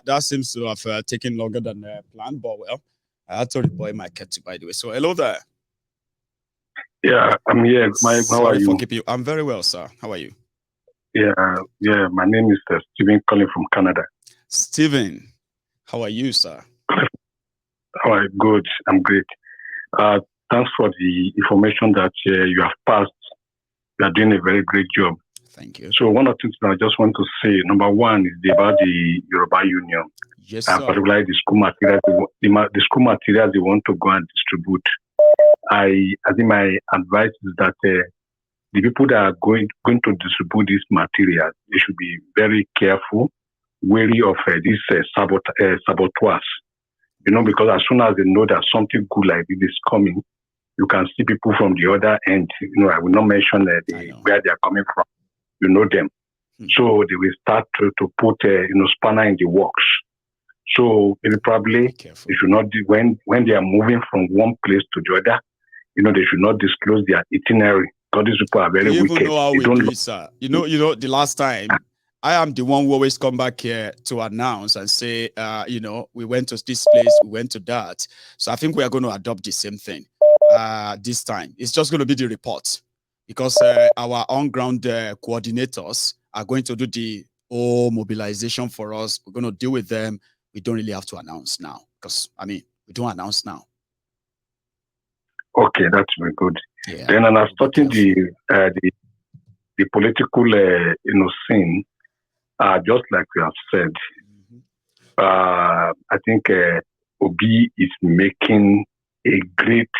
That seems to have taken longer than planned, but well, I had to report my kettle, by the way. So, hello there. Yeah, I'm here. How are you? I'm very well, sir. How are you? Yeah. My name is Stephen, calling from Canada. Stephen, how are you, sir? All right, good. I'm great. Thanks for the information that you have passed. You are doing a very great job. Thank you. So one of the things I just want to say, number one, is about the Yoruba Union. Yes, sir. Particularly the school materials, the school materials they want to go and distribute. I think my advice is that the people that are going to distribute these materials, they should be very careful, wary of these saboteurs. Because as soon as they know that something good like this is coming, you can see people from the other end. I will not mention where they are coming from. You know them. So they will start to put spanner in the works. So probably they should not do, when they are moving from one place to the other, they should not disclose their itinerary, because these people are very wicked. Know how we do it, sir. You know, the last time I am the one who always come back here to announce and say, we went to this place, we went to that. So I think we are going to adopt the same thing this time. It's just going to be the report, because our on-ground coordinators are going to do the whole mobilization for us. We're going to deal with them. We don't really have to announce now, because, we don't announce now. Okay, that's very good. Yeah, then, and I'm starting the political, scene, just like you have said. I think Obi is making a great,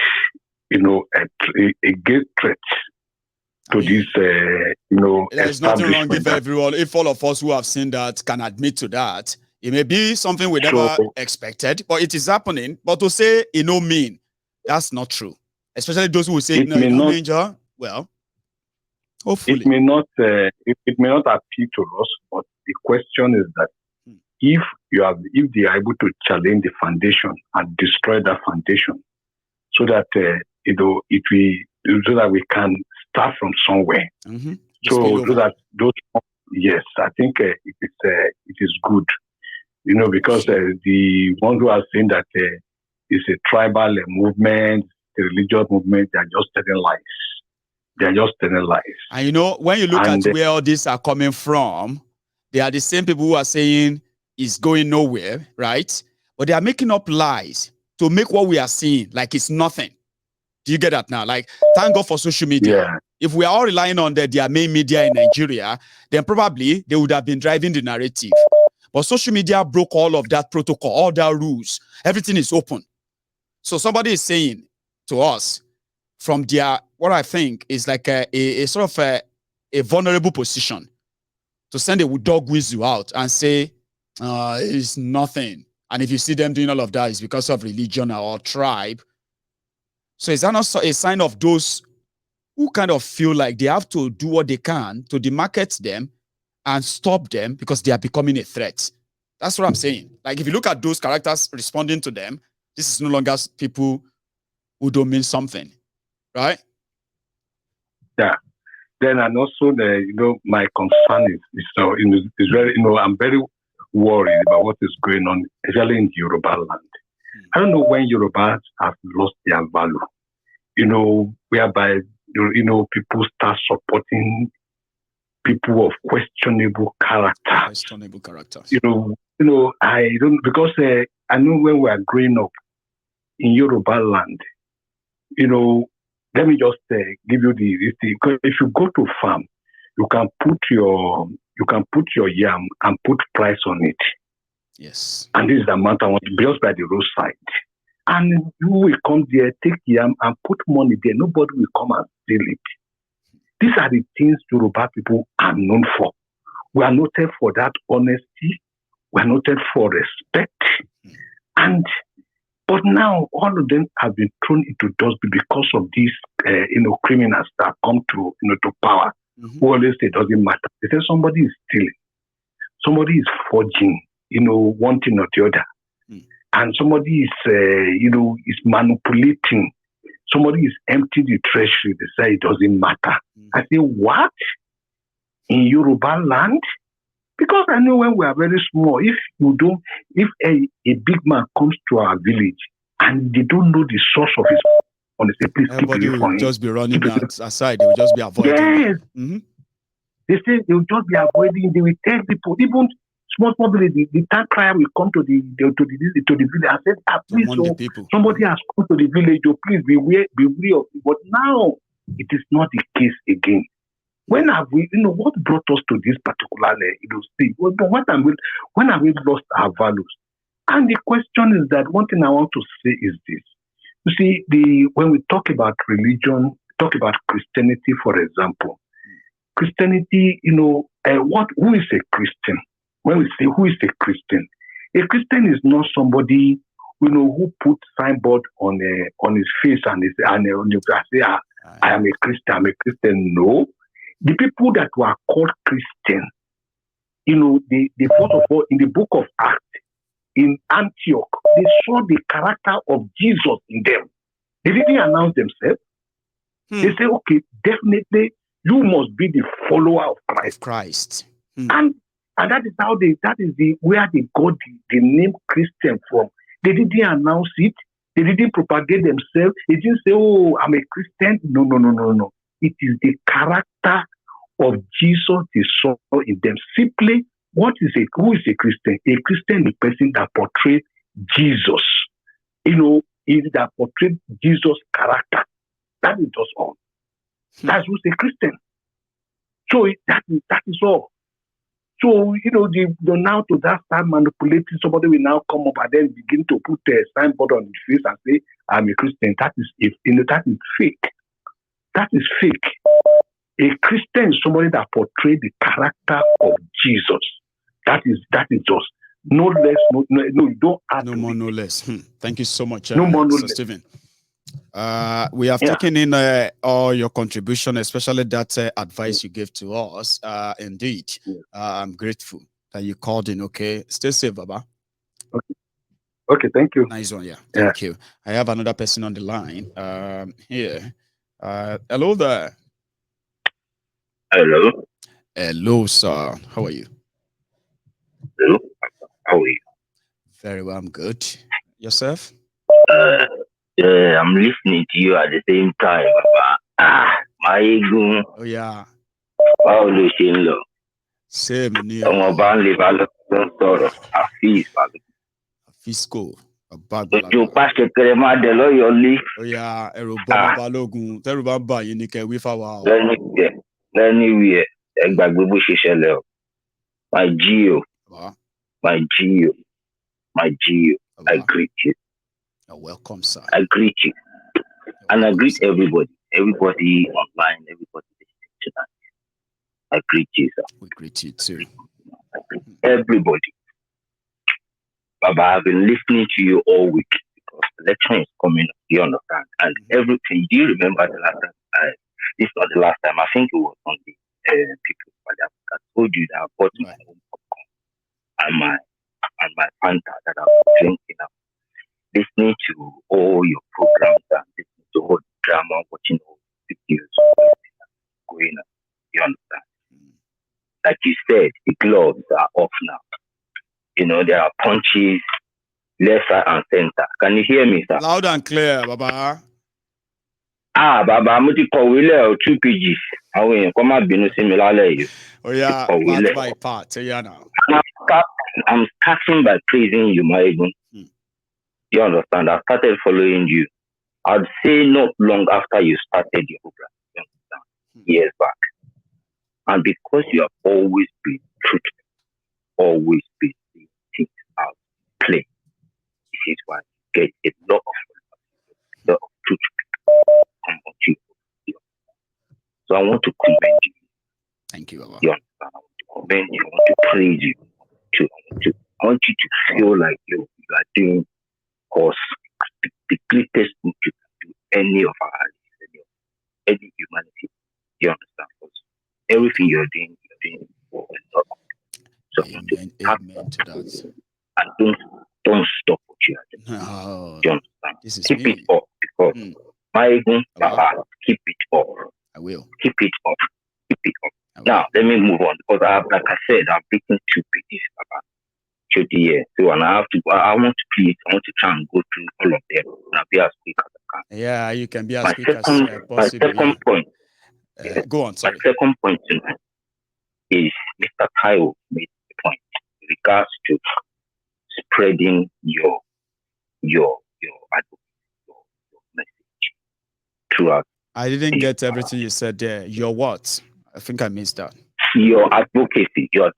a great threat to this, There's nothing wrong if all of us who have seen that can admit to that. It may be something we never expected, but it is happening. But to say mean, that's not true. Especially those who say no danger. Well, hopefully it may not appeal to us, but the question is that if they are able to challenge the foundation and destroy that foundation, so that so that we can start from somewhere. So that yes, I think it is good. Because the ones who are saying that it's a tribal movement, a religious movement, they are just telling lies. They are just telling lies. And when you look at where all these are coming from, they are the same people who are saying it's going nowhere, right? But they are making up lies to make what we are seeing like it's nothing. Do you get that now? Like, thank God for social media. Yeah. If we are all relying on their main media in Nigeria, then probably they would have been driving the narrative. But social media broke all of that protocol, all that rules. Everything is open. So somebody is saying to us from what I think is like a sort of a vulnerable position to send a dog whistle out and say, it's nothing. And if you see them doing all of that, it's because of religion or tribe. So is that not a sign of those who kind of feel like they have to do what they can to demarcate them and stop them because they are becoming a threat? That's what I'm saying. Like, if you look at those characters responding to them, this is no longer people who don't mean something, right? Yeah. Then, and also my concern is very, I'm very worried about what is going on, especially in Yoruba land. I don't know when Yorubas have lost their value, whereby, people start supporting people of questionable character. I don't, because I know when we are growing up in Yoruba land, let me just give you this thing. Because if you go to farm, you can put your yam and put price on it. Yes. And this is the amount I want to just by the roadside. And you will come there, take yam and put money there. Nobody will come and steal it. These are the things Yoruba people are known for. We are noted for that honesty. We are noted for respect. But now all of them have been thrown into dust because of these, criminals that come to power. Who always say it doesn't matter. They say somebody is stealing, somebody is forging, one thing or the other, and somebody is, is manipulating. Somebody is emptying the treasury. They say it doesn't matter. I say, what? In Yoruba land? Because I know when we are very small, if a big man comes to our village and they don't know the source of his money, they say, please keep Everybody it for will him. just be running aside. They will just be avoiding. Yes. Mm-hmm. They say they will just be avoiding. They will tell people, even small village, the town crier will come to the village and say, please, somebody has come to the village, please be wary of it. But now it is not the case again. When have we, what brought us to this particular, state? When have we lost our values? And the question is that one thing I want to say is this. You see, when we talk about religion, talk about Christianity, for example. Christianity, who is a Christian? When we say who is a Christian is not somebody, who put signboard on his face and say, I am a Christian, I'm a Christian. No. The people that were called Christian, they first of all, in the book of Acts, in Antioch, they saw the character of Jesus in them. They didn't announce themselves. They say, okay, definitely you must be the follower of Christ. And that is where they got the name Christian from. They didn't announce it. They didn't propagate themselves. They didn't say, oh, I'm a Christian. No. It is the character of Jesus they saw in them. Simply, who is a Christian? A Christian is a person that portrays Jesus. Is that portrays Jesus' character. That is just all. That's who's a Christian. So that is all. So, now to that start manipulating, somebody will now come up and then begin to put a signboard on his face and say, I'm a Christian. That is fake. That is fake. A Christian is somebody that portrays the character of Jesus. That is just no less, no, you don't add no more, no less. Thank you so much, no more, no less. Stephen. We have taken in all your contribution, especially that advice you gave to us. Indeed, I'm grateful that you called in. Okay, stay safe, Baba. Okay, thank you. Nice one, yeah. Thank you. I have another person on the line here. Hello there. Hello, sir. How are you? Hello. How are you? Very well, I'm good. Yourself? I'm listening to you at the same time, Baba. My ego. Oh, yeah. How do you know? Same, near. Fisco. Ojú pàṣẹ kẹrẹ máa dẹ lọ́yọ̀ọ́ lé. Ó yá ẹ̀rù bọ́ Balógun tẹ́rù bá ń bà yín ní kẹ́ wí fáwa o. Lẹ́niwìẹ̀ ẹ gbàgbé bó ṣe ṣẹlẹ̀ o. My Gio. I greet you. You're welcome, sir. I greet you. And I greet everybody. Everybody online, everybody listening tonight. I greet you, sir. We greet you too. Everybody. Baba, I've been listening to you all week because election is coming up, you understand? And everything. Do you remember the last time? This is not the last time. I think it was on the people. I told you that I bought my own popcorn and my Fanta that I was drinking up. Listening to all your programs and listening to all the drama, watching all the videos going on. You understand? Like you said, the gloves are off now. There are punches left, right, and center. Can you hear me, sir? Loud and clear, Baba. Baba, I'm going to 2 pages. Oh, yeah, part by part. Yeah, now. I'm starting by praising you, my ego. You understand? I started following you. I'd say not long after you started your program. You understand? Years back. And because you have always been truthful, always been seeing things out, play, this is why you get a lot of truth come on you. So I want to commend you. Thank you, Baba. You understand? I want to commend you. I want to praise you. I want you to feel like you are doing cause the greatest thing you can do any of our allies, any humanity. You understand? Because everything you're doing for a lot of people. So amen to that. And don't stop what you are doing. No, you understand? Keep me. it up because Baba, keep it up. I will. Keep it up. Keep it up. Now, let me move on because like I said, I've written 2 pages about here. So, and I want to try and go through all of them. And I'll be as quick as I can. Yeah, you can be as quick as possible. My second point. Go on, sorry. My second point tonight is Mr. Taiwo made the point in regards to spreading your message throughout. I didn't get everything you said there. Your what? I think I missed that. Your advocacy with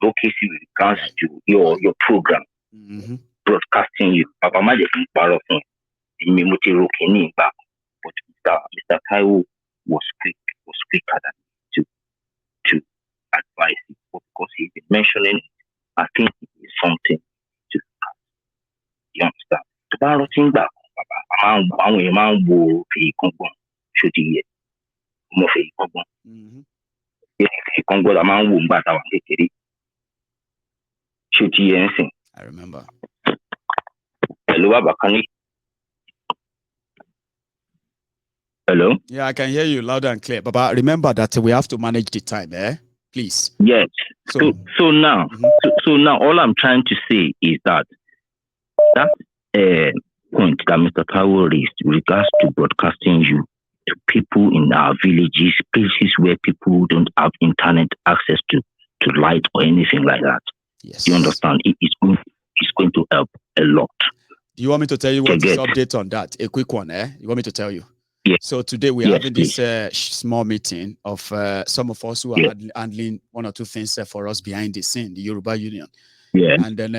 regards to your program, broadcasting you. Papa Maje can borrow from me, but Mr. Taiwo was quicker than to advise it because he's been mentioning it. I think it is something to you understand. To borrow things back, Papa, I'm man will be congon. Should he more congon? Congo the man womb but our should he anything? I remember. Hello? Yeah, I can hear you loud and clear. But remember that we have to manage the time, please. Yes. So now all I'm trying to say is that point that Mr. Taiwo raised with regards to broadcasting you to people in our villages, places where people don't have internet access to light or anything like that. Yes. You understand? It's going to help a lot. Do you want me to tell you what is update on that? A quick one, You want me to tell you? Yes. So today we're having this small meeting of some of us who are handling 1 or 2 things for us behind the scene, the Yoruba Union. Yeah. And then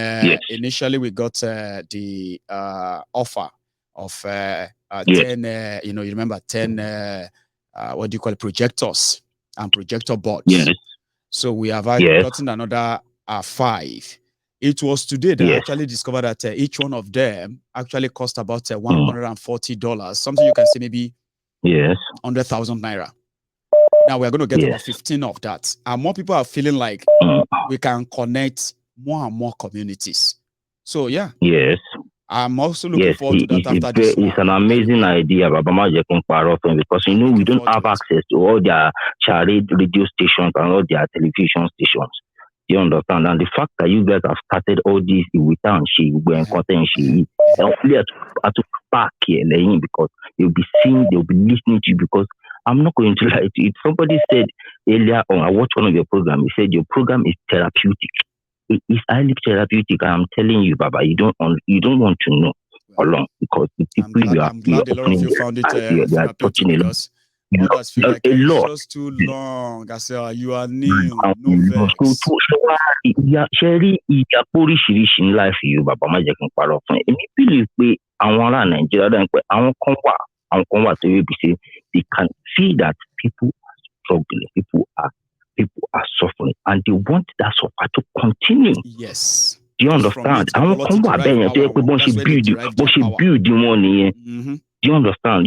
initially we got the offer of 10, you remember 10, what do you call it, projectors and projector boards. Yes. So we have gotten another 5. It was today that I actually discovered that each one of them actually cost about $140. Something you can say maybe 100,000 naira. Now we're going to get about 15 of that. And more people are feeling like we can connect more and more communities. So yeah. Yes. I'm also looking forward to that after this one. It's an amazing idea, because we don't have access to all their charade radio stations and all their television stations. You understand? And the fact that you guys have started all this without hopefully to back here because you'll be seeing, they'll be listening to you, because I'm not going to lie to you. Somebody said earlier on, I watched one of your programs, he said your program is therapeutic. It is highly therapeutic. I'm telling you, Baba, you don't want to know how long, because the people I'm glad a lot of you found it therapeutic, because others feel like it's just too long. I say, you are new, no vex. Sherry, in life, you, Baba, magic and part of it. Believe me, I want to Nigeria, I want to say they can see that people are struggling, people are suffering, and they want that suffer to continue. Yes. Do you understand? I want to build the money. Do you understand?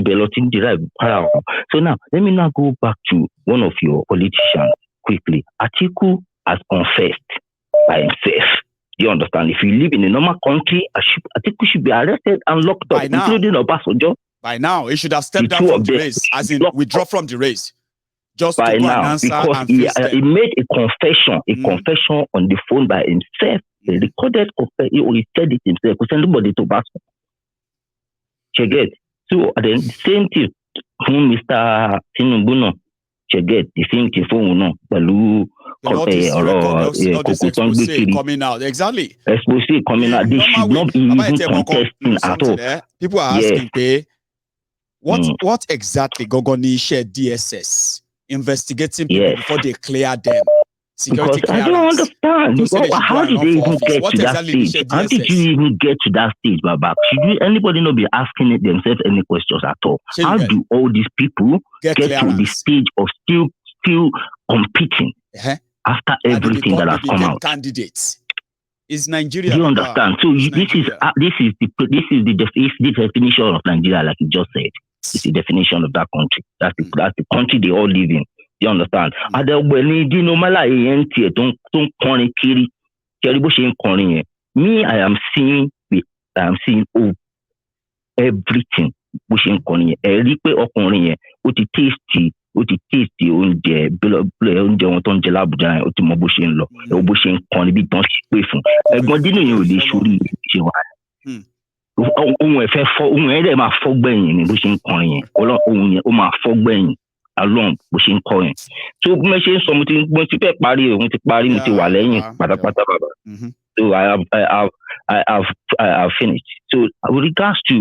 So now, let me now go back to one of your politicians quickly. Atiku has confessed by himself. Do you understand? If you live in a normal country, Atiku should be arrested and locked up, including Obasanjo. By now, he should have stepped down from the race, as in withdraw from the race. Just by to go now, and answer because and face them. He made a confession on the phone by himself. He recorded confession. He said it himself. Because nobody to back. Check it. So the same thing from Mr. Tinubu. Check it. The same thing from Balu. All this coming out. Exactly. Expose coming out. They should not be even contesting at all. People are asking, what exactly Gogoni shared DSS investigating people before they clear them? Security because I don't understand. How did they even get to that stage? How did you even get to that stage, Baba? Should anybody not be asking themselves any questions at all? How do all these people get to the stage of still competing after everything that has come out? Candidates. Is Nigeria? Do you understand? So this is the definition of Nigeria, like you just said. It's the definition of that country. That's the country they all live in. Do you understand? And then when you know don't kiri. Me, I am seeing everything. Bushing Konya, a ripe or Konya, what it tasty, ó ti taste oúnjẹ oúnjẹ wọn tó ń jẹ lábùjá yẹn ó ti mọ bó ṣe ń lọ ẹ bó ṣe ń kan níbi tán ṣe pé fún ẹ̀gbọ́n dínú yẹn ò lè ṣorí ṣe wà ohun ẹ fẹ́ fọ́ ohun ẹ dẹ̀ máa fọ́ gbẹ̀yìn ni bó ṣe ń kan yẹn ohun yẹn ó máa fọ́ gbẹ̀yìn along bó ṣe ń kọ yẹn so bí mo ṣe ń sọ mo ti fẹ́ parí mo ti wà lẹ́yìn pátápátá bàbá so I have finished so with regards to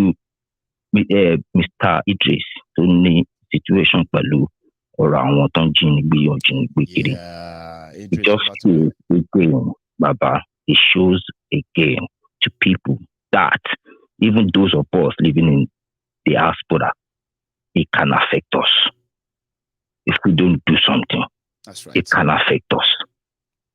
Mr. Idris tó ní situation pẹ̀lú ọ̀rọ̀ àwọn tó ń jínigbé kiri just to again baba it shows again to people that even those of us living in the diaspora it can affect us if we don't do something. That's right. It can affect us.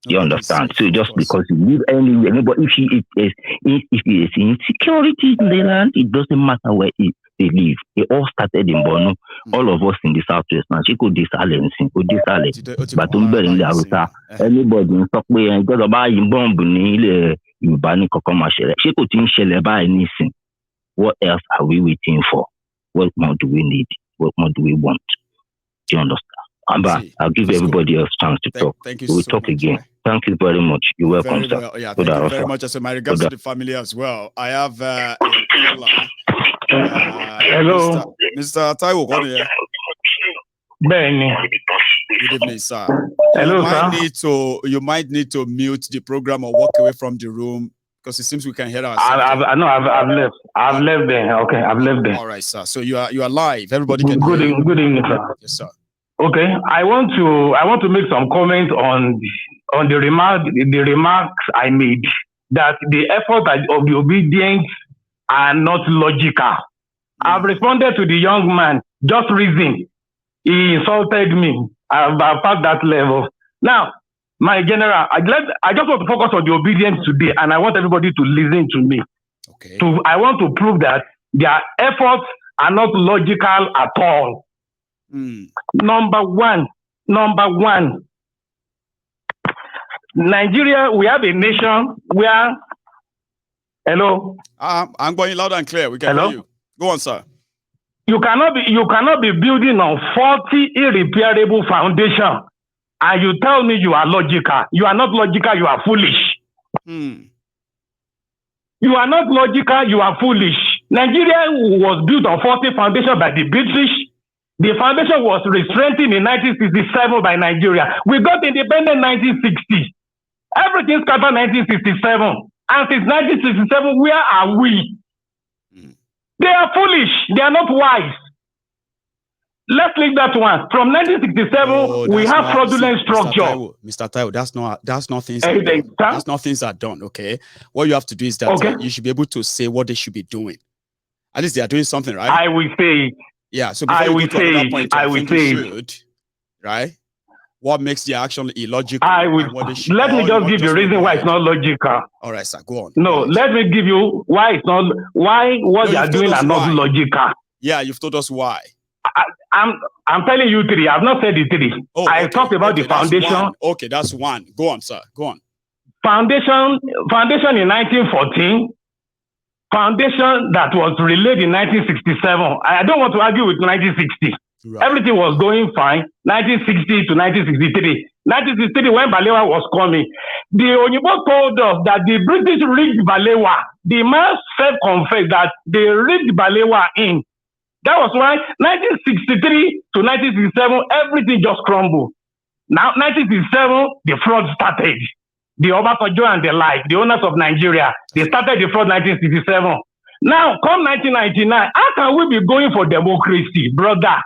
You understand? So just because you live anywhere, but if it is insecurity in the land, it doesn't matter where they live. It all started in Borno. All of us in the southwest now, Chico Disalens, but anybody in Stockway and got a buy in bomb in Ubani Kokomashe. Chico Tin Shele by anything. What else are we waiting for? What more do we need? What more do we want? Do you understand? I'll give everybody else a chance to talk. Thank you. We'll so talk much, again. man. Thank you very much. You're welcome, sir. Well, yeah, thank you very much. So my regards to the family as well. I have hello, Mr. Taiwo. Benny. Good evening, sir. Hello, sir. You might need to mute the program or walk away from the room because it seems we can hear ourselves. I've left. I've left there. Okay, I've left there. All right, sir. So you are live. Everybody can hear you. Good evening, sir. Yes, sir. Okay, I want to make some comments on the remarks I made that the efforts of the Obidients are not logical. I've responded to the young man, just reason. He insulted me. I've passed that level. Now, my general, I just want to focus on the Obidients today, and I want everybody to listen to me. Okay. I want to prove that their efforts are not logical at all. Number one, Nigeria, we have a nation where, hello? I'm going loud and clear. We can hear you. Go on, sir. You cannot be building on 40 irreparable foundation and you tell me you are logical. You are not logical, you are foolish. You are not logical, you are foolish. Nigeria was built on 40 foundation by the British. The foundation was strengthened in 1967 by Nigeria. We got independent in 1960. Everything scattered 1967. And since 1967, where are we? They are foolish. They are not wise. Let's leave that one. From 1967, we have fraudulent structure. Mr. Taiwo, that's not things are done. That's not things are done, okay? What you have to do is that you should be able to say what they should be doing. At least they are doing something, right? I will say. Yeah, so before you go to another point, I think you should, right? What makes the action illogical? Let me just give you a reason why it's not logical. All right, sir, go on. No, let me give you why it's not. What they are doing are not logical. Yeah, you've told us why. I'm telling you three. I've not said the three. I talked about the foundation. Okay, that's one. Go on, sir. Go on. Foundation in 1914. Foundation that was relayed in 1967. I don't want to argue with 1960. Right. Everything was going fine. 1960 to 1963. 1963, when Balewa was coming, the Onyibo told us that the British rigged Balewa. The man self-confessed that they rigged Balewa in. That was why 1963 to 1967, everything just crumbled. Now, 1967, the fraud started. The Obasanjo and the like, the owners of Nigeria, they started the fraud 1967. Now, come 1999, how can we be going for democracy, brother?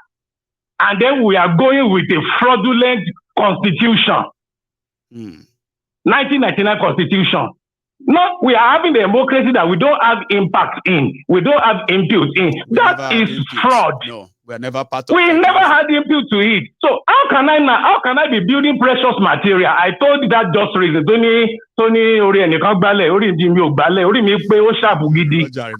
And then we are going with a fraudulent constitution. 1999 constitution. No, we are having a democracy that we don't have impact in. We don't have input in. That is fraud. No, we are never part of it. We never had input to it. So how can I be building precious material? I told you that just reason.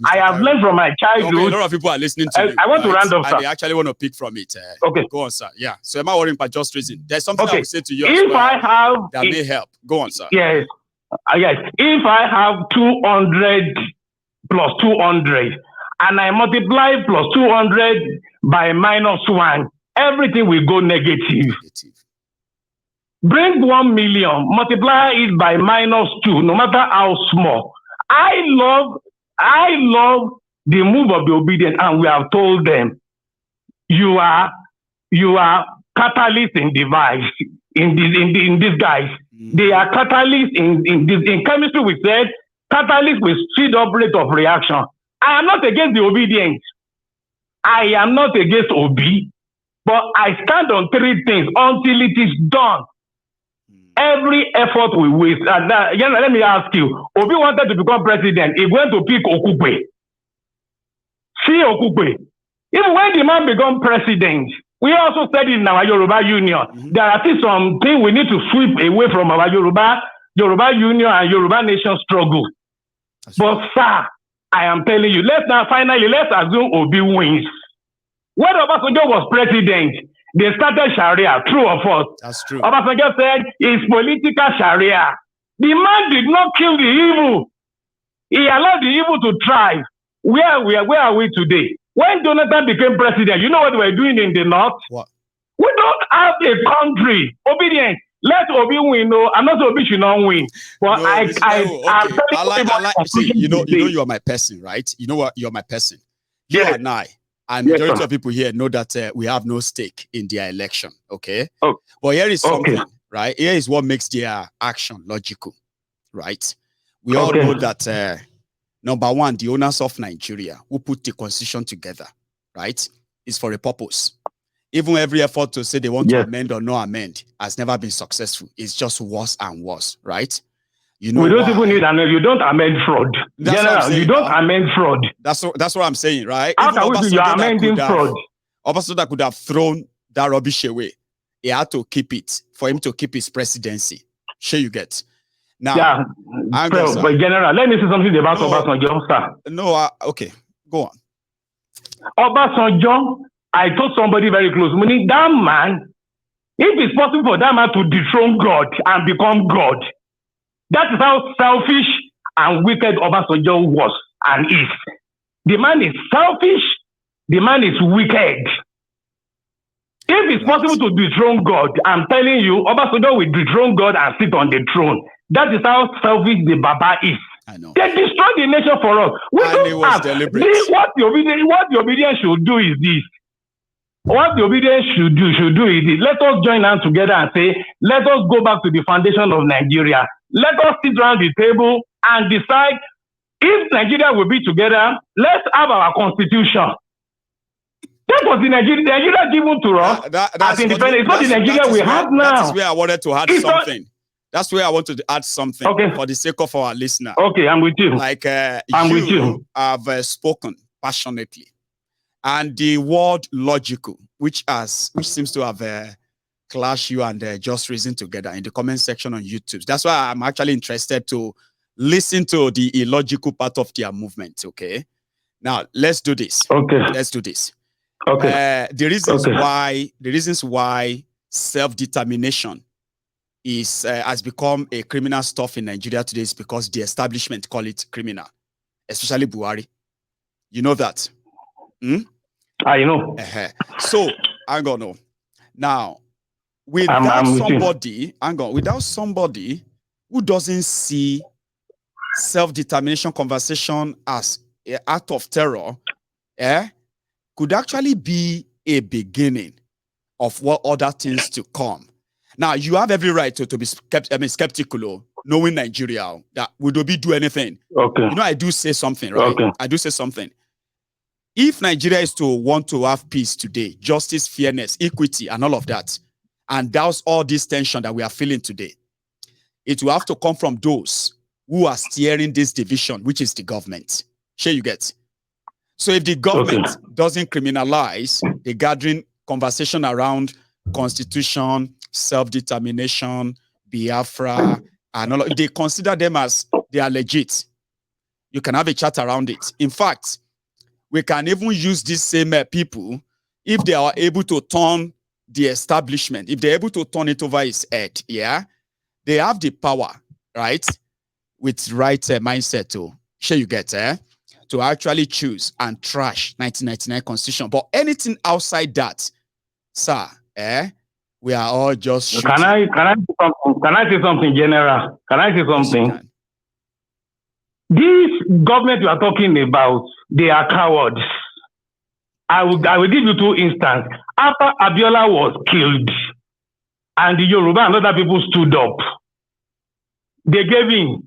I have learned from my childhood. Okay, a lot of people are listening to you. I want to round up, sir. They actually want to pick from it. Okay. Go on, sir. Yeah. So am I worrying about just reason? There's something I will say to you that may help. Go on, sir. Yes. Yes, if I have 200 plus 200 and I multiply plus 200 by -1, everything will go negative. Bring 1 million, multiply it by -2, no matter how small. I love the move of the Obidients, and we have told them, you are catalyst in device in these guys. They are catalysts in chemistry. We said catalyst will speed up rate of reaction. I am not against the Obidients. I am not against Obi, but I stand on 3 things until it is done. Every effort we waste. Let me ask you, Obi wanted to become president. He went to pick Okukwe. See Okukwe. Even when the man become president, we also said in our Yoruba Union, there are still some things we need to sweep away from our Yoruba Union and Yoruba Nation struggle. But sir, I am telling you, let's assume Obi wins. When Obasanjo was president, they started Sharia, true or false? That's true. Obasanjo said it's political Sharia. The man did not kill the evil. He allowed the evil to thrive. Where are we today? When Jonathan became president, you know what we're doing in the north? What? We don't have a country. Obedient. Let Obi win. No, I'm not Obi should not win. But no, I like. See, you know, you are my person, right? You know what? You're my person. You and I. And majority of people here know that we have no stake in their election, okay? Oh. But here is something, right? Here is what makes their action logical, right? We all know that, number one, the owners of Nigeria who put the constitution together, right, is for a purpose. Even every effort to say they want to amend or not amend has never been successful. It's just worse and worse, right? You know, we don't even need an. You don't amend fraud. General, you don't amend fraud. That's what I'm saying, right? How can we do? You're amending fraud. Obasanjo could have thrown that rubbish away. He had to keep it for him to keep his presidency. Sure, you get. Now, but General, let me say something about Obasanjo, sir. No, okay, go on. Obasanjo, I told somebody very close, meaning that man, if it's possible for that man to dethrone God and become God, that is how selfish and wicked Obasanjo was and is. The man is selfish. The man is wicked. If it's possible to dethrone God, I'm telling you, Obasanjo will dethrone God and sit on the throne. That is how selfish the Baba is. I know. They destroyed the nation for us. What the Obedience should do is this. What the Obedience should do is this. Let us join hands together and say, let us go back to the foundation of Nigeria. Let us sit around the table and decide if Nigeria will be together. Let's have our constitution. That was the Nigeria given to us as independence. It's not the Nigeria we have now. That's where I wanted to add something. That's where I want to add something for the sake of our listener. Okay, I'm with you. Like you have spoken passionately. And the word logical, which seems to have clash you and Just Reason together in the comment section on YouTube. That's why I'm actually interested to listen to the illogical part of their movement. Okay. Now let's do this. Okay. Let's do this. Okay. The reasons why self-determination has become a criminal stuff in Nigeria today is because the establishment call it criminal, especially Buhari. You know that. I know. So I'm gonna know now. Without somebody who doesn't see self-determination conversation as an act of terror, could actually be a beginning of what other things to come. Now, you have every right to be skeptical, knowing Nigeria, that would Obi do anything? Okay. You know, I do say something, right? Okay. I do say something. If Nigeria is to want to have peace today, justice, fairness, equity, and all of that, and that's all this tension that we are feeling today, it will have to come from those who are steering this division, which is the government. Sure, you get. So if the government doesn't criminalize the gathering conversation around constitution, self-determination, Biafra, and all, if they consider them as they are legit, you can have a chat around it. In fact, we can even use these same people if they are able to turn the establishment, if they're able to turn it over his head, they have the power, right, with right mindset to, sure you get, to actually choose and trash 1999 constitution. But anything outside that, sir, we are all just shooting. Can I say something, General? Can I say something? Yes, this government you are talking about, they are cowards. I will give you 2 instances. After Abiola was killed, and the Yoruba and other people stood up, they gave in.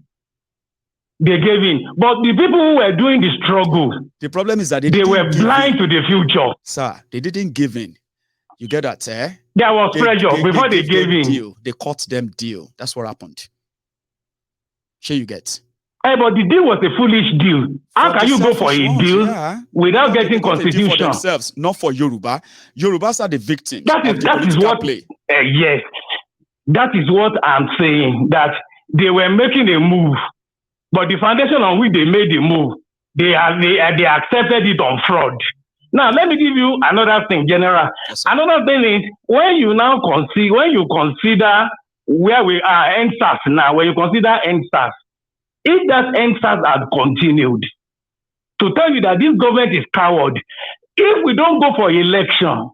But the people who were doing the struggle, the problem is that they were blind to the future. Sir, they didn't give in. You get that, There was pressure before they gave in. Deal. They cut them deal. That's what happened. Sure, you get. But the deal was a foolish deal. How can you go for a deal without getting constitution? For themselves, not for Yoruba. Yorubas are the victims. That is what. Yes, that is what I'm saying. That they were making a move, but the foundation on which they made the move, they accepted it on fraud. Now let me give you another thing, General. Yes, another thing is when you consider where we are, NSAS now. When you consider NSAS. If that NSAS had continued, to tell you that this government is coward, if we don't go for election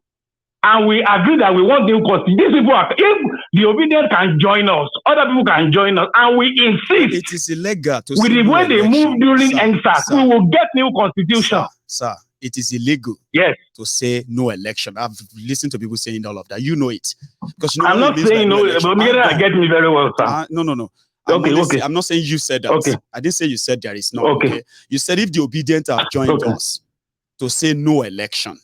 and we agree that we want new constitution, these people if the Obidients can join us, other people can join us, and we insist. It is illegal to with the way they move during NSAS, we will get new constitution. Sir, it is illegal. Yes. To say no election. I've listened to people saying all of that. You know it. Because I'm not saying no, but get me very well, sir. No. Okay. I'm not saying you said that. Okay. I didn't say you said there is no. Okay. You said if the Obidients have joined us to say no election.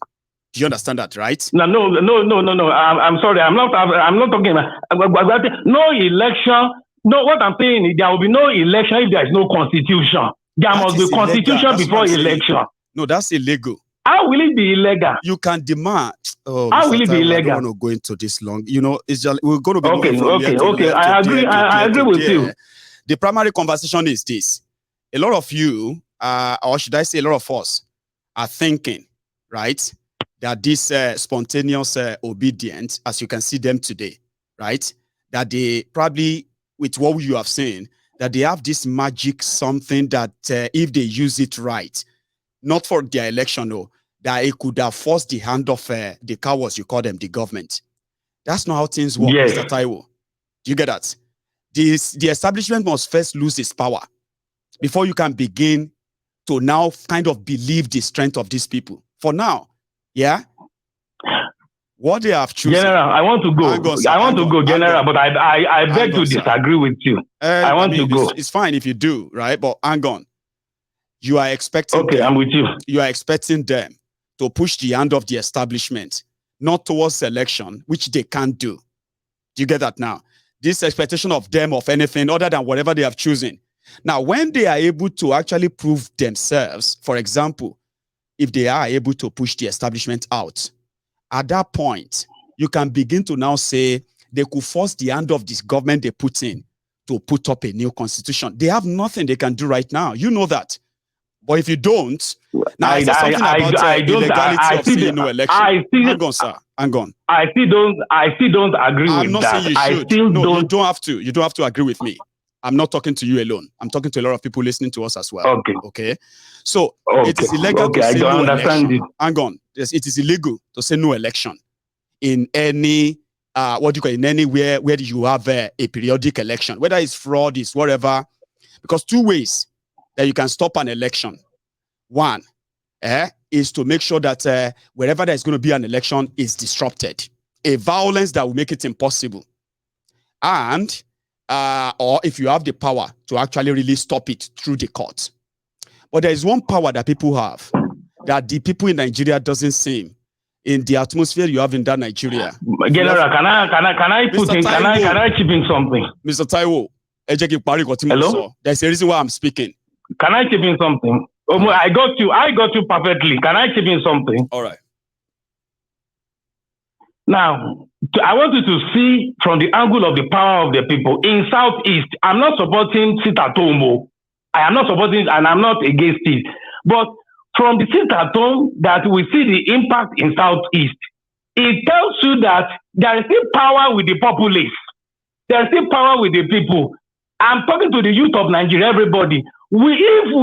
Do you understand that, right? No. I'm sorry. I'm not talking about no election. No, what I'm saying is there will be no election if there is no constitution. There must be constitution before election. No, that's illegal. How will it be illegal? You can demand. How will it be illegal? I don't want to go into this long. It's just we're going to be okay. I agree with you. The primary conversation is this: a lot of you, or should I say, a lot of us, are thinking, right, that this spontaneous obedience, as you can see them today, right, that they probably, with what you have seen, that they have this magic something that if they use it right, not for their election, no, that it could have forced the hand of the cowards, you call them, the government. That's not how things work, yes. Mr. Taiwo. Do you get that? The establishment must first lose its power before you can begin to now kind of believe the strength of these people. For now, yeah? What they have chosen. General, I want to go. General, but I beg to disagree with you. I want to go. It's fine if you do, right? But hang on. You are expecting them, I'm with you. You are expecting them to push the hand of the establishment, not towards election, which they can't do. Do you get that now? This expectation of them of anything other than whatever they have chosen. Now, when they are able to actually prove themselves, for example, if they are able to push the establishment out, at that point, you can begin to now say they could force the hand of this government they put in to put up a new constitution. They have nothing they can do right now. You know that. But if you don't, now I don't see no election. Hang on, sir. Hang on. I still don't agree with that. I'm not saying you should. You don't have to. You don't have to agree with me. I'm not talking to you alone. I'm talking to a lot of people listening to us as well. Okay. So it is illegal to say no election. Hang on. Yes, it is illegal to say no election in any in anywhere where you have a periodic election, whether it's fraud, it's whatever. Because 2 ways that you can stop an election. One is to make sure that wherever there's going to be an election is disrupted. A violence that will make it impossible. And or if you have the power to actually really stop it through the court. But there is one power that people have that the people in Nigeria doesn't seem in the atmosphere you have in that Nigeria. General, can I chip in something? Mr. Taiwo, hello? There's a reason why I'm speaking. Can I chip in something? I got you perfectly. Can I chip in something? All right. Now, I want you to see from the angle of the power of the people. In Southeast, I'm not supporting sit-at-home. I am not supporting it and I'm not against it. But from the sit-at-home that we see the impact in Southeast, it tells you that there is still power with the populace. There is still power with the people. I'm talking to the youth of Nigeria, everybody. If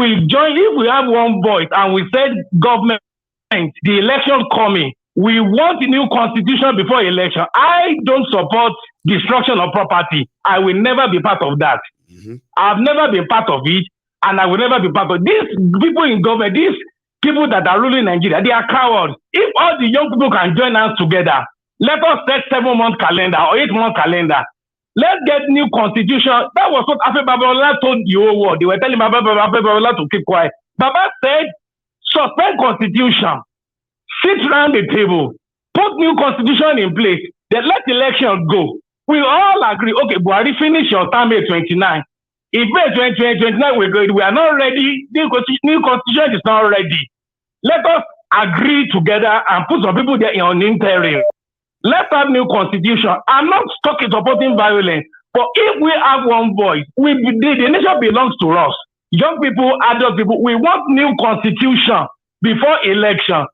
we have one voice and we said government, the election coming, We want a new constitution before election. I don't support destruction of property. I will never be part of that. I've never been part of it, and I will never be part of it. These people in government, these people that are ruling Nigeria, they are cowards. If all the young people can join us together, let us set 7-month calendar or 8-month calendar. Let's get new constitution. That was what Afe Babalola told the whole world. They were telling Afe Babalola to keep quiet. Baba said, suspend constitution, sit round the table, put new constitution in place, then let election go. We all agree, okay, Buhari, finish your term May 29. If May 2029 we are not ready, new constitution is not ready. Let us agree together and put some people there on interim. Let's have new constitution. I'm not supporting violence, but if we have one voice, the nation belongs to us. Young people, adult people, we want new constitution before election.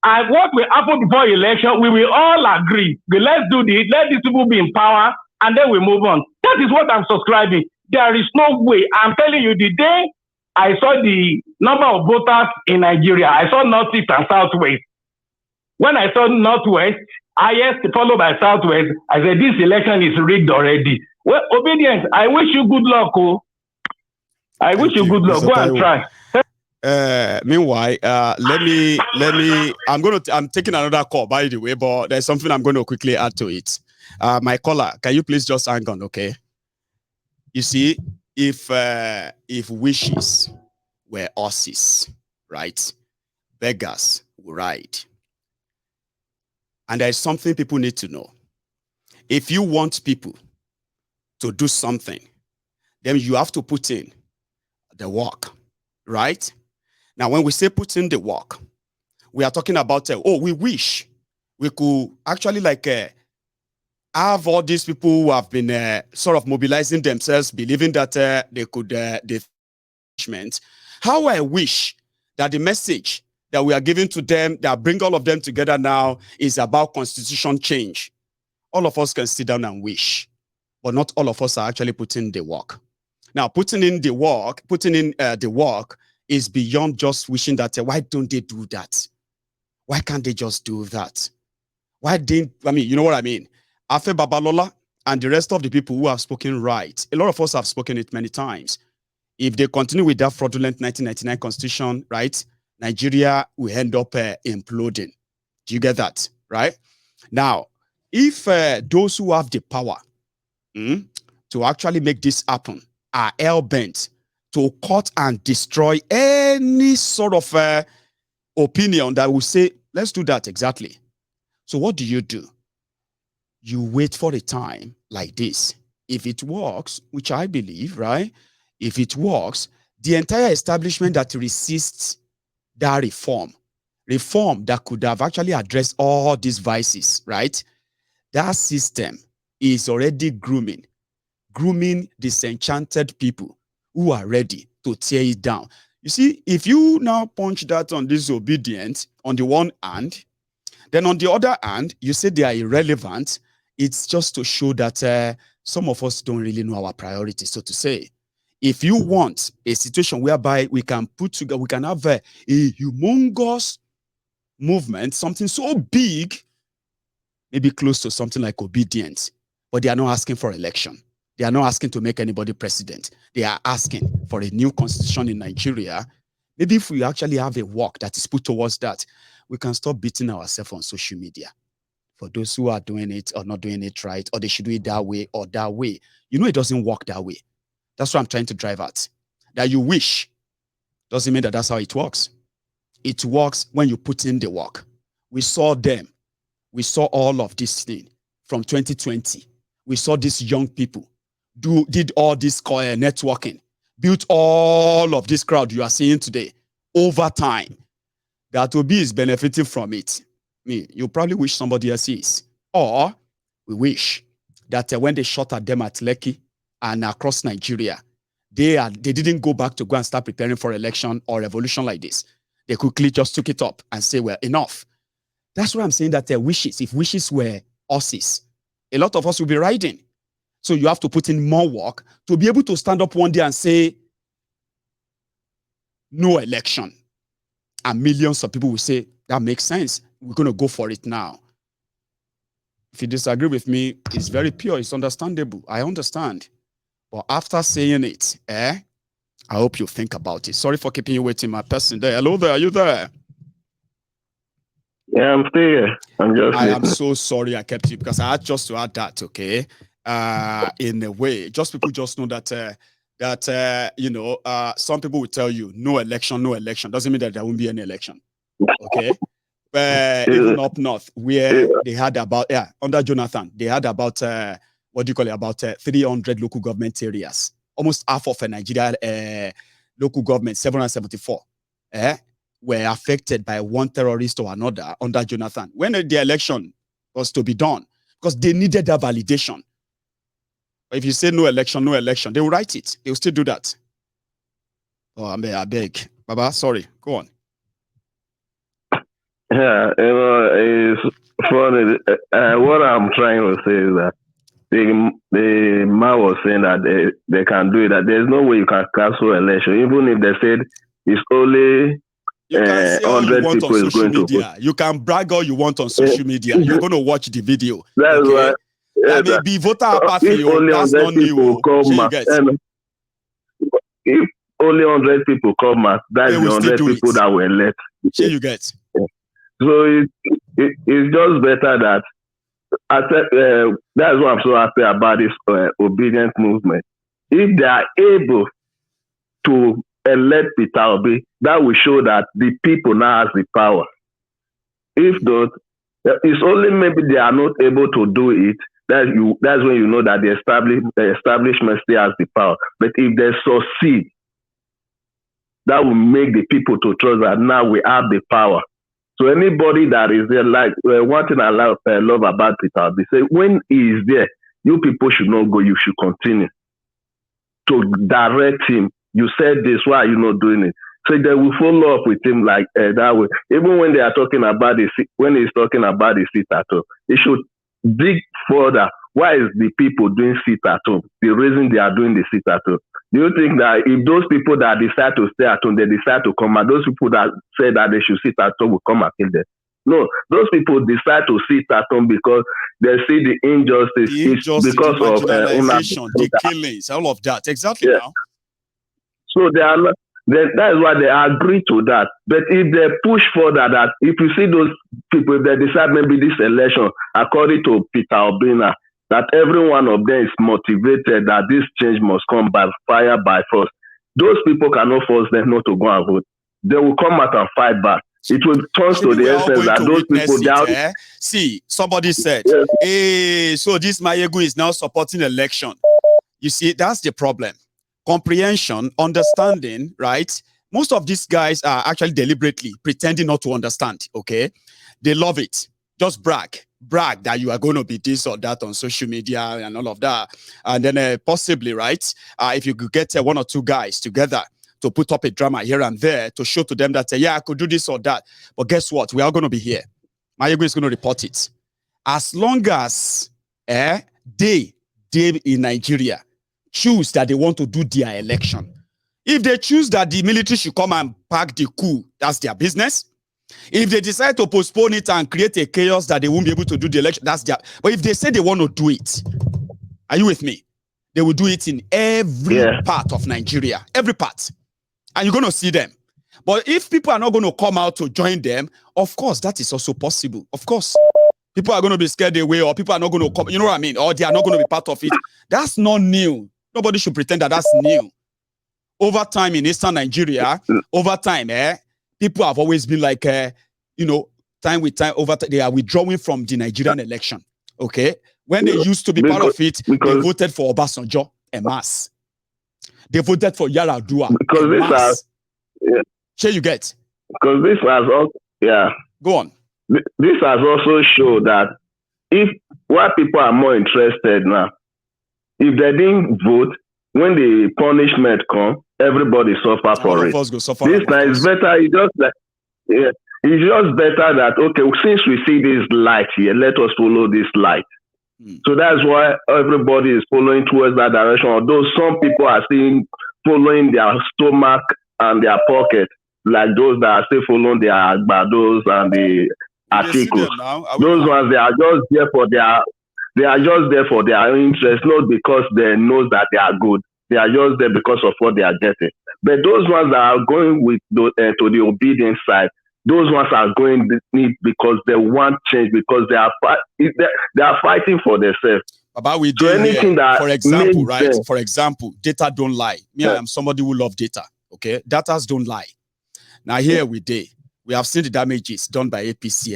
And what will happen before election, we will all agree. Let's do this, let these people be in power, and then we move on. That is what I'm subscribing. There is no way. I'm telling you, the day I saw the number of voters in Nigeria, I saw Northeast and Southwest. When I saw Northwest, highest followed by Southwest, I said, this election is rigged already. Well, Obidients, I wish you good luck. Oh. I wish you good luck. Go and try. Meanwhile, I'm taking another call, by the way, but there's something I'm going to quickly add to it. My caller, can you please just hang on, okay? You see, if wishes were horses, right? Beggars will ride. And there's something people need to know. If you want people to do something, then you have to put in the work, right? Now, when we say put in the work, we are talking about, we wish we could actually have all these people who have been sort of mobilizing themselves, believing that they could, how I wish that the message that we are giving to them, that bring all of them together now, is about constitution change. All of us can sit down and wish, but not all of us are actually putting the work. Now, putting in the work is beyond just wishing that, why don't they do that? Why can't they just do that? You know what I mean? Afe Babalola and the rest of the people who have spoken right, a lot of us have spoken it many times. If they continue with that fraudulent 1999 constitution, right, Nigeria will end up imploding. Do you get that? Right? Now, if those who have the power to actually make this happen are hell-bent to cut and destroy any sort of opinion that will say, let's do that exactly. So what do? You wait for a time like this. If it works, which I believe, right? If it works, the entire establishment that resists that reform that could have actually addressed all these vices, right? That system is already grooming disenchanted people who are ready to tear it down. You see, if you now punch that on disobedient on the one hand, then on the other hand, you say they are irrelevant, it's just to show that some of us don't really know our priorities, so to say. If you want a situation whereby we can put together, we can have a humongous movement, something so big, maybe close to something like Obidients, but they are not asking for election. They are not asking to make anybody president. They are asking for a new constitution in Nigeria. Maybe if we actually have a work that is put towards that, we can stop beating ourselves on social media. For those who are doing it or not doing it right, or they should do it that way or that way. You know it doesn't work that way. That's what I'm trying to drive at. That you wish doesn't mean that that's how it works. It works when you put in the work. We saw them. We saw all of this thing from 2020. We saw these young people did all this networking, built all of this crowd you are seeing today over time. That Obi is benefiting from it. You probably wish somebody else is. Or we wish that when they shot at them at Lekki and across Nigeria, they didn't go back to go and start preparing for election or revolution like this. They quickly just took it up and say, well, enough. That's why I'm saying that if wishes were horses, a lot of us will be riding. So you have to put in more work to be able to stand up one day and say, no election. And millions of people will say, that makes sense. we're going to go for it now. If you disagree with me, it's very pure. It's understandable. I understand. But after saying it, I hope you think about it. Sorry for keeping you waiting, my person there. Hello there. Are you there? Yeah, I'm still here. I am so sorry I kept you because I had just to add that, okay? In a way, just people just know that some people will tell you no election doesn't mean that there won't be any election. Okay. Even up north, where they had about under Jonathan, they had about 300 local government areas. Almost half of Nigeria local government, 774, were affected by one terrorist or another under Jonathan. When the election was to be done, because they needed that validation. But if you say no election, they will write it. They will still do that. Oh, I beg. Baba, sorry. Go on. Yeah, it's funny. What I'm trying to say is that the man was saying that they can do it, that there's no way you can cancel election, even if they said it's only you can say all you want on social media. You can brag all you want on social media. You're going to watch the video. That's okay? why. That may be voter apathy. That's not new. If only 100 people come out, that's the 100 people that were left. Sure you get. So it's just better that that's why I'm so happy about this obedient movement. If they are able to elect Peter Obi, that will show that the people now has the power. If not, it's only maybe they are not able to do it. That's when you know that the establishment still has the power. But if they succeed, that will make the people to trust that now we have the power. So anybody that is there, like one thing I love about Peter, they say when he is there, you people should not go. You should continue to direct him. You said this, why are you not doing it? So they will follow up with him like that way. Even when they are talking about when he's talking about the sit at home, he should dig further. Why is the people doing sit at home? The reason they are doing the sit at home. Do you think that if those people that decide to stay at home, they decide to come out, those people that say that they should sit at home will come and kill them? No, those people decide to sit at home because they see the injustice. Because the marginalization, the killings, all of that. Exactly. Yeah. Now. So they are not. That is why they agree to that. But if they push further, that if you see those people, if they decide maybe this election, according to Peter Obina, that every one of them is motivated that this change must come by fire, by force. Those people cannot force them not to go and vote. They will come out and fight back. It will turn to the essence that those people down. See, somebody said, hey, so this Mayegu is now supporting election. You see, that's the problem. Comprehension, understanding, right? Most of these guys are actually deliberately pretending not to understand, okay? They love it. Just brag that you are going to be this or that on social media and all of that. And then possibly, right, if you could get one or two guys together to put up a drama here and there to show to them that, yeah, I could do this or that. But guess what? We are going to be here. Mayegu is going to report it. As long as they in Nigeria choose that they want to do their election. If they choose that the military should come and pack the coup, that's their business. If they decide to postpone it and create a chaos that they won't be able to do the election, that's their. But if they say they want to do it, are you with me? They will do it in every part of Nigeria, every part. And you're going to see them. But if people are not going to come out to join them, of course, that is also possible. Of course. People are going to be scared away, or people are not going to come, you know what I mean? Or they are not going to be part of it. That's not new. Nobody should pretend that that's new. Over time in Eastern Nigeria, over time, people have always been like, time with time, they are withdrawing from the Nigerian election. Okay? When they used to be part of it, they voted for Obasanjo en masse. They voted for Yaradua en masse. Sure you get? Because this has also, Go on. This has also shown that why people are more interested now, if they didn't vote, when the punishment comes, everybody suffer for it. This now is better. It's just better that, okay, since we see this light here, let us follow this light. So that's why everybody is following towards that direction. Although some people are still following their stomach and their pocket, like those that are still following their agbados and the articles. Those ones, they are just there for their interest, not because they know that they are good. They are just there because of what they are getting. But those ones that are going with to the obedient side, those ones are going because they want change, because they are fighting for themselves. About we do anything that, for example, right? For example, data don't lie. Me, I am somebody who love data. Okay, datas don't lie. Now here we have seen the damages done by APC.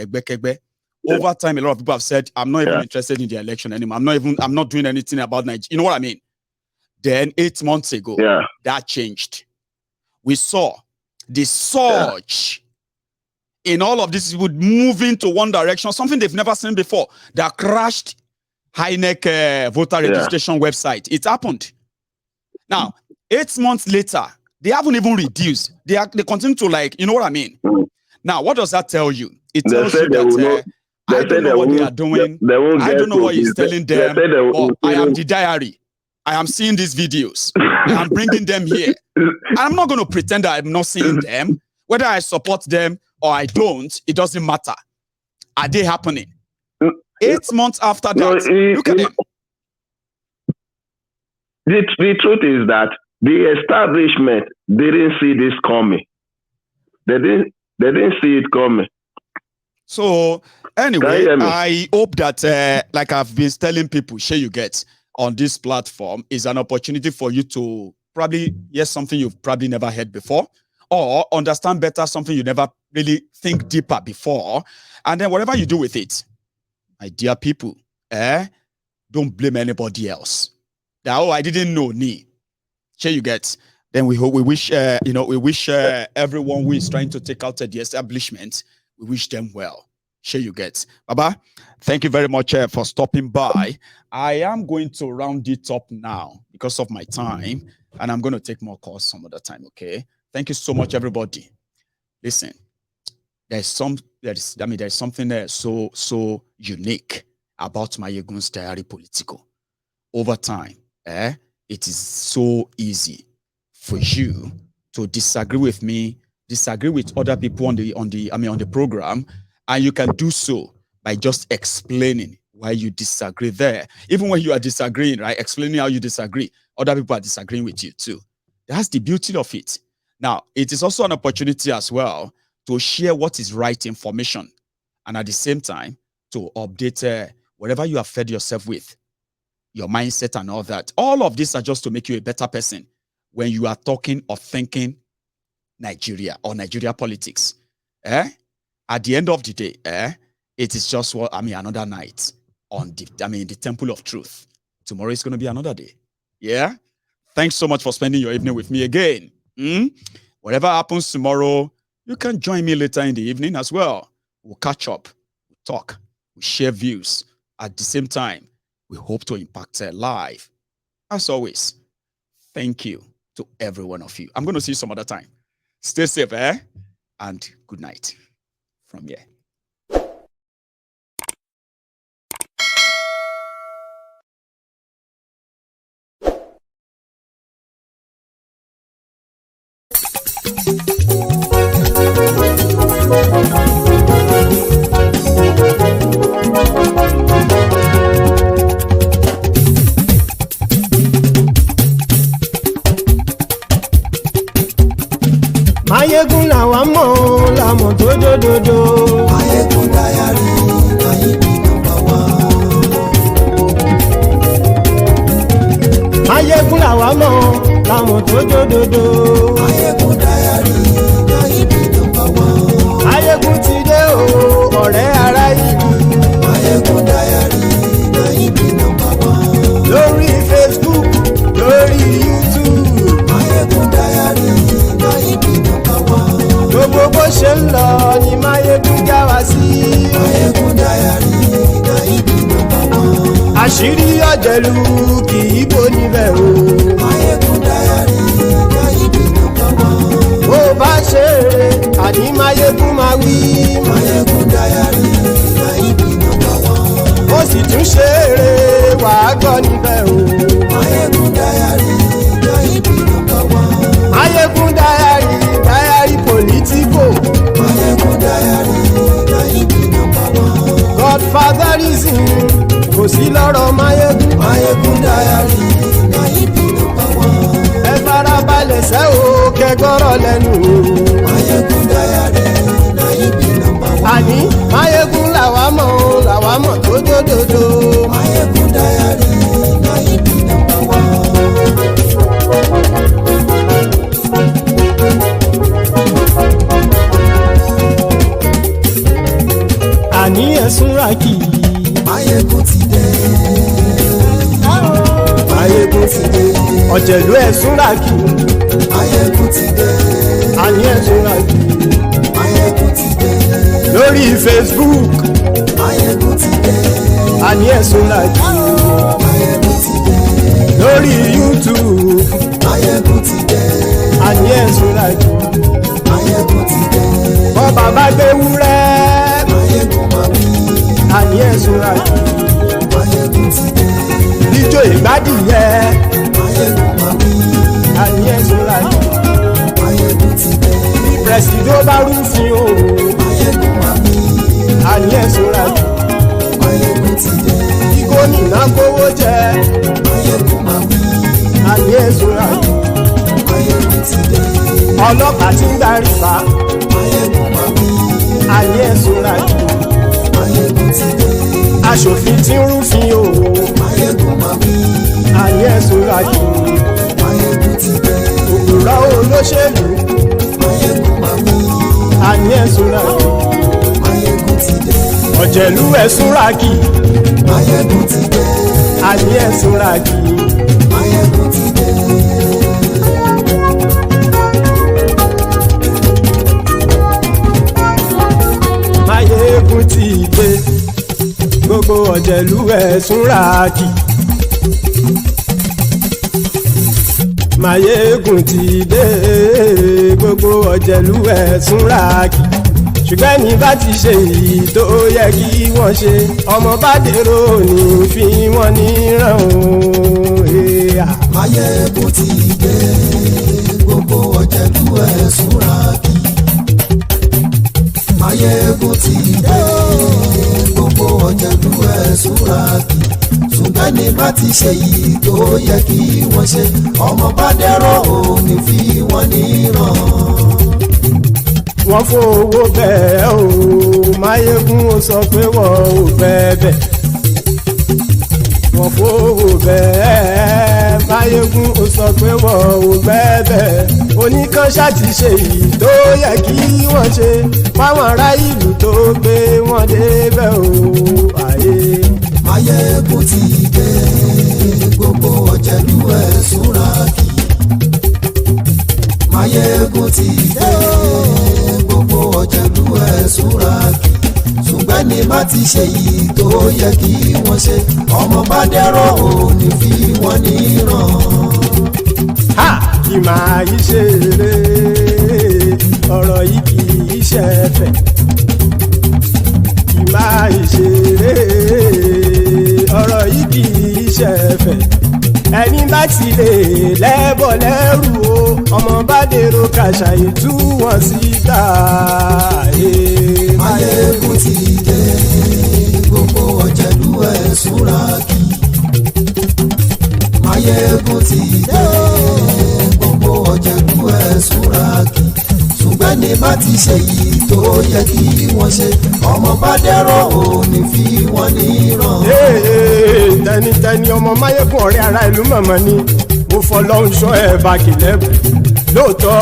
Over time, a lot of people have said, "I'm not even interested in the election anymore. I'm not doing anything about Nigeria." You know what I mean? Then 8 months ago, that changed. We saw the surge in all of this would move into one direction, something they've never seen before. That crashed INEC voter registration website. It happened. Now, 8 months later, they haven't even reduced. They continue to, like, you know what I mean? Now, what does that tell you? It tells you that I don't know what they are doing. I don't know what he's telling them. But I am the diary. I am seeing these videos. I'm bringing them here. I'm not going to pretend that I'm not seeing them. Whether I support them or I don't, it doesn't matter. Are they happening? 8 months after that, look at them. The truth is that the establishment didn't see this coming. They didn't see it coming. So anyway, I hope that, like I've been telling people, share you get on this platform is an opportunity for you to probably hear something you've probably never heard before, or understand better something you never really think deeper before. And then whatever you do with it, my dear people, don't blame anybody else. That, I didn't know me. Share you get. Then we wish everyone who is trying to take out the establishment, we wish them well. Share you get. Baba, thank you very much for stopping by. I am going to round it up now because of my time, and I'm going to take more calls some other time, okay? Thank you so much, everybody. Listen, there's something there so unique about Mayegun's diary political. Over time, it is so easy for you to disagree with me, disagree with other people on the program, and you can do so by just explaining why you disagree there. Even when you are disagreeing, right? Explaining how you disagree, other people are disagreeing with you too. That's the beauty of it. Now, it is also an opportunity as well to share what is right information, and at the same time to update whatever you have fed yourself with, your mindset and all that. All of these are just to make you a better person when you are talking or thinking Nigeria or Nigeria politics. At the end of the day, it is just another night on the Temple of Truth. Tomorrow is going to be another day. Yeah? Thanks so much for spending your evening with me again. Whatever happens tomorrow, you can join me later in the evening as well. We'll catch up, we'll talk, we'll share views. At the same time, we hope to impact live. As always, thank you to every one of you. I'm going to see you some other time. Stay safe, and good night from here. Mayegun làwa mọ̀ làmọ̀ tó dòdòdò. Mayegun diary Mayegun number one. Mayegun làwa mọ̀ làmọ̀ tó dòdòdò. Mayegun diary Mayegun number one. Mayegun ti dé o ọ̀rẹ́ ará ìlú. Mayegun diary Mayegun number one. Lórí Facebook, lórí YouTube. Mayegun diary Mayegun number one. Gbogbo bó ṣe ń lọ ni Mayegun já wa sí. Mayegun diary Mayegun number one. Àṣírí ọ̀jẹ̀lú kì í bò níbẹ̀ o. Mayegun diary Mayegun number one. Bó bá ṣe eré àní Mayegun máa wí. Mayegun diary Mayegun number one. Ó sì tún ṣe eré wàá gbọ́ níbẹ̀ o. Mayegun diary Mayegun number one. Mayegun diary political. Mayegun diary Mayegun number one. sẹ́ o kẹgbọ́rọ̀ lẹ́nu. Mayegun Diary na him be number one. Àní Mayegun làwa mọ̀ tó dódòdó. Mayegun Diary na him be number one. Àní ẹ̀sùn ràkì. Mayegun ti dé. Mayegun ti dé. Ọ̀jẹ̀lú ẹ̀sùn ràkì. Mayegun ti dé. Àní ẹ̀sùn ràkì. Mayegun ti dé. Lórí Facebook. Mayegun ti dé. Àní ẹ̀sùn ràkì. Mayegun ti dé. Lórí YouTube. Mayegun ti dé. Àní ẹ̀sùn ràkì. Mayegun ti dé. Bọ́ bàbá gbé wúrẹ́. Mayegun máa wí. Àní ẹ̀sùn ràkì. Mayegun ti dé. Ijó ìgbádìyẹ. Mayegun máa wí. Àní ẹ̀sùn ràkì. Mayegun ti dé. Pẹ̀sìdó bá rúfin o. Mayegun máa wí. Àní ẹ̀sùn ràkì. Mayegun ti dé. Kí gómìnà kówó jẹ. Mayegun máa wí. Àní ẹ̀sùn ràkì. Mayegun ti dé. Ọlọ́pàá tí ń darí bá. Mayegun máa wí. Àní ẹ̀sùn ràkì. Mayegun ti dé. Aṣòfin tí ń rúfin o. Mayegun máa wí. Àní ẹ̀sùn ràkì. Mayegun ti dé. Òpùrọ́ olóṣèlú. Mayegun máa wí. Àní ẹ̀sùn ràkì. Mayegun ti dé. Ọ̀jẹ̀lú ẹ̀sùn ràkì. Mayegun ti dé. Àní ẹ̀sùn ràkì. Mayegun ti dé. Mayegun ti dé. Gbogbo ọ̀jẹ̀lú ẹ̀sùn ràkì. Mayegun ti dé. Gbogbo ọ̀jẹ̀lú ẹ̀sùn ràkì. Ṣùgbọ́n ní bá ti ṣe èyí tó yẹ kí wọ́n ṣe, ọmọ bá dèrò ní fi wọ́n níran o. Mayegun ti dé. Gbogbo ọ̀jẹ̀lú ẹ̀sùn ràkì. Mayegun ti dé. Gbogbo ọ̀jẹ̀lú ẹ̀sùn ràkì. Ṣùgbọ́n ní bá ti ṣe èyí tó yẹ kí wọ́n ṣe, ọmọ bá dẹ̀rọ̀ ò ní fi wọ́n níran. Wọ́n fowó bẹ́ẹ̀ o, Mayegun ó sọ pé wọ́n ò fẹ́ bẹ̀. Wọ́n fowó bẹ́ẹ̀, Mayegun ó sọ pé wọ́n ò fẹ́ bẹ̀. Oníkan ṣáàtì ṣe èyí tó yẹ kí wọ́n ṣe fáwọn ará ìlú tó gbé wọn débẹ̀ o. Mayegun ti dé. Gbogbo ọ̀jẹ̀lú ẹ̀sùn ràkì. Mayegun ti dé. Gbogbo ọ̀jẹ̀lú ẹ̀sùn ràkì. Ṣùgbọ́n ní bá ti ṣe yìí tó yẹ kí wọ́n ṣe, ọmọ bá dẹ̀rọ̀ ò ní fi wọ́n níran. Kì máa yí ṣe eré, ọ̀rọ̀ yìí kì í ṣe ẹ̀fẹ̀. Kì máa yí ṣe eré, ọ̀rọ̀ yìí kì í ṣe ẹ̀fẹ̀. Ẹni bá ti lè lẹ́bọ̀ lẹ́rù o, ọmọ bá dèrò kàṣàyè tú wọn síta. Mayegun ti dé. Gbogbo ọ̀jẹ̀lú ẹ̀sùn ràkì. Mayegun ti dé. Gbogbo ọ̀jẹ̀lú ẹ̀sùn ràkì. Ṣùgbọ́n ní bá ti ṣe yìí tó yẹ kí wọ́n ṣe, ọmọ bá dẹ̀rọ̀ ò ní fi wọ́n níran. Tẹnitẹni ọmọ Mayegun ọ̀rẹ́ ara ìlú mọ̀mọ́ ni mo fọlọ́hún ṣọ́ ẹ̀ bá kìlẹ́bù. Lóòótọ́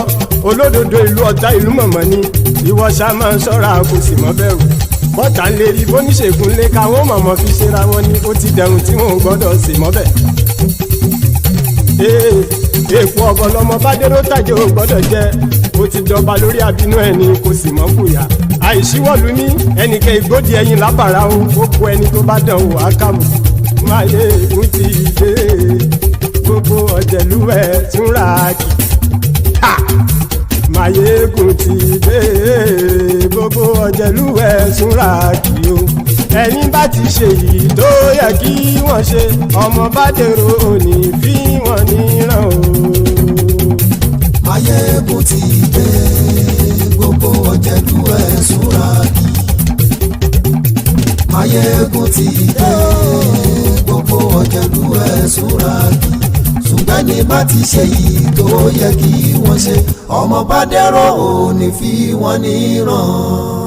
olódodo ìlú ọ̀tá ìlú mọ̀mọ́ ni ìwọ ṣá máa ń ṣọ́ra kò sì mọ́ bẹ̀rù. Bọ́tà ń lérí bóníṣègùn lé káwọn mọ̀mọ́ fi ṣera wọn ni ó ti dẹrùn tí wọn ò gbọ́dọ̀ sì mọ́ bẹ̀. Èèpo ọ̀gọ̀ lọmọ bá dérò tàjẹ́ ò gbọ́dọ̀ jẹ́, ó ti dọba lórí abínú ẹni kò sì mọ́ bùyà. Àìsíwọ́lu ní ẹnìkẹ́ ìgbódì ẹyin lábàrá o, ó kó ẹni tó bá dán o àkàmù. Mayegun ti dé. Gbogbo ọ̀jẹ̀lú ẹ̀sùn ràkì. Mayegun ti dé. Gbogbo ọ̀jẹ̀lú ẹ̀sùn ràkì o. Ẹni bá ti ṣe yìí tó yẹ kí wọ́n ṣe, ọmọ bá dèrò òní fi wọ́n níran o. Mayegun ti dé. Gbogbo ọ̀jẹ̀lú ẹ̀sùn ràkì. Mayegun ti dé. Gbogbo ọ̀jẹ̀lú ẹ̀sùn ràkì. Ṣùgbọ́n ní bá ti ṣe yìí tó yẹ kí wọ́n ṣe ọmọ bá dẹ́rọ̀ ò ní fi wọ́n níran.